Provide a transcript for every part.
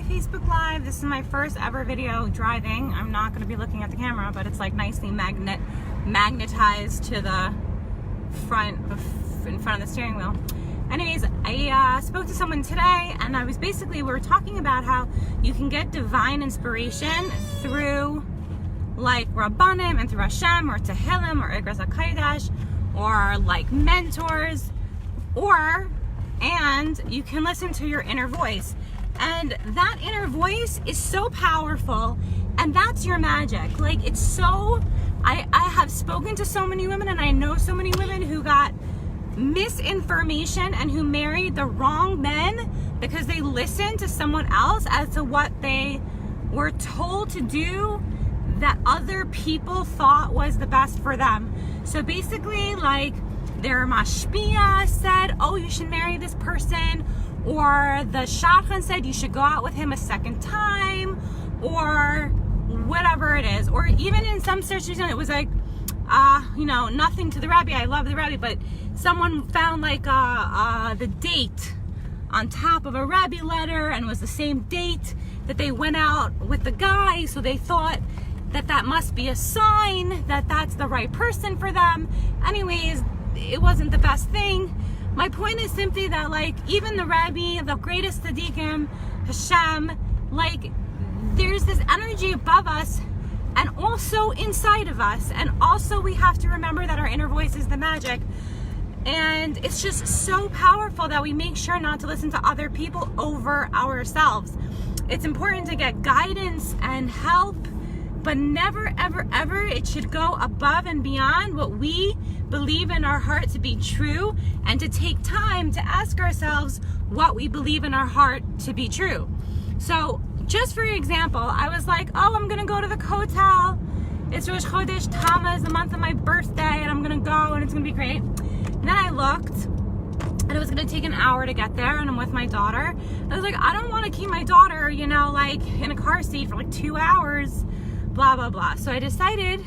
Facebook Live. This is my first ever video driving. I'm not going to be looking at the camera, but it's like nicely magnetized to the front, in front of the steering wheel. Anyways, I spoke to someone today, and we were talking about how you can get divine inspiration through like Rabbanim and through Hashem or Tehillim or Igros HaKodesh or like mentors, and you can listen to your inner voice. And that inner voice is so powerful, and that's your magic. Like, it's so, I have spoken to so many women, and I know so many women who got misinformation and who married the wrong men because they listened to someone else as to what they were told to do that other people thought was the best for them. So basically, like, their mashpia said, oh, you should marry this person, or the shadchan said you should go out with him a second time, or whatever it is. Or even in some situations, it was like, nothing to the rabbi. I love the rabbi, but someone found like the date on top of a rabbi letter, and it was the same date that they went out with the guy, so they thought that must be a sign that that's the right person for them. Anyways, it wasn't the best thing. My point is simply that, like, even the rabbi, the greatest tzaddikim, Hashem, like, there's this energy above us and also inside of us, and also we have to remember that our inner voice is the magic. And it's just so powerful that we make sure not to listen to other people over ourselves. It's important to get guidance and help, but never, ever, ever it should go above and beyond what we believe in our heart to be true, and to take time to ask ourselves what we believe in our heart to be true. So just for example, I was like, oh, I'm gonna go to the Kotel. It's Rosh Chodesh Tammuz, the month of my birthday, and I'm gonna go and it's gonna be great. And then I looked, and it was gonna take an hour to get there, and I'm with my daughter. I was like, I don't wanna keep my daughter, like in a car seat for like 2 hours, blah, blah, blah. So I decided,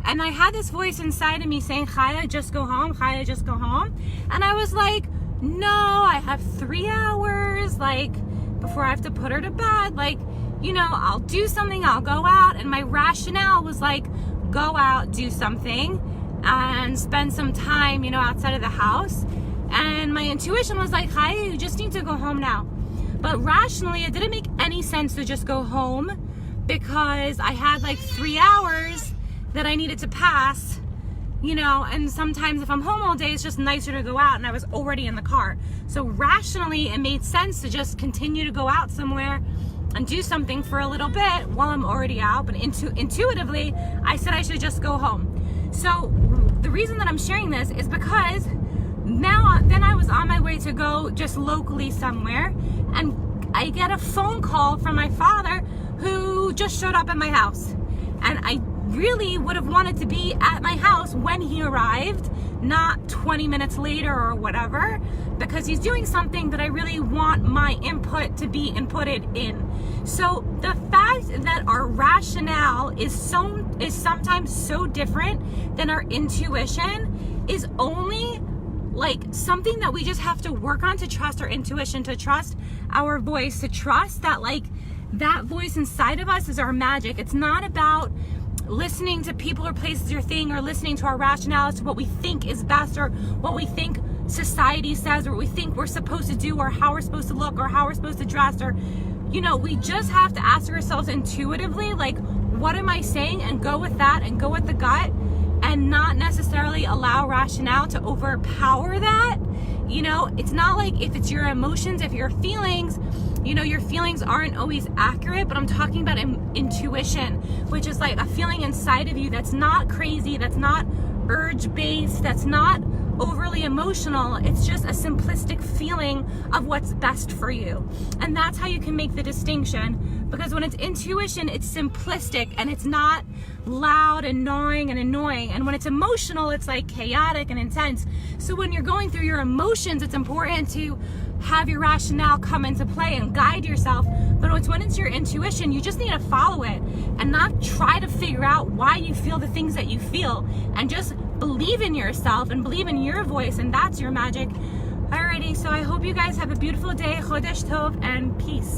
and I had this voice inside of me saying, Chaya, just go home, Chaya, just go home. And I was like, no, I have 3 hours, like, before I have to put her to bed, like, I'll do something, I'll go out. And my rationale was like, go out, do something, and spend some time, outside of the house. And my intuition was like, Chaya, you just need to go home now. But rationally, it didn't make any sense to just go home, because I had like 3 hours that I needed to pass, and sometimes if I'm home all day, it's just nicer to go out, and I was already in the car. So rationally, it made sense to just continue to go out somewhere and do something for a little bit while I'm already out. But intuitively, I said I should just go home. So the reason that I'm sharing this is because then I was on my way to go just locally somewhere, and I get a phone call from my father, who just showed up at my house. And I really would have wanted to be at my house when he arrived, not 20 minutes later or whatever, because he's doing something that I really want my input to be inputted in. So the fact that our rationale is sometimes so different than our intuition is only like something that we just have to work on, to trust our intuition, to trust our voice, to trust that, like, that voice inside of us is our magic. It's not about listening to people or places or thing, or listening to our rationale as to what we think is best, or what we think society says, or what we think we're supposed to do, or how we're supposed to look, or how we're supposed to dress, or, we just have to ask ourselves intuitively, like, what am I saying, and go with that, and go with the gut, and not necessarily allow rationale to overpower that. It's not like if it's your emotions, if your feelings, your feelings aren't always accurate, but I'm talking about intuition, which is like a feeling inside of you that's not crazy, that's not urge-based, that's not overly emotional. It's just a simplistic feeling of what's best for you. And that's how you can make the distinction, because when it's intuition, it's simplistic and it's not loud and gnawing and annoying. And when it's emotional, it's like chaotic and intense. So when you're going through your emotions, it's important to have your rationale come into play and guide yourself. But when it's your intuition, you just need to follow it and not try to figure out why you feel the things that you feel, and just believe in yourself and believe in your voice, and that's your magic. Alrighty, so I hope you guys have a beautiful day, Chodesh Tov, and peace.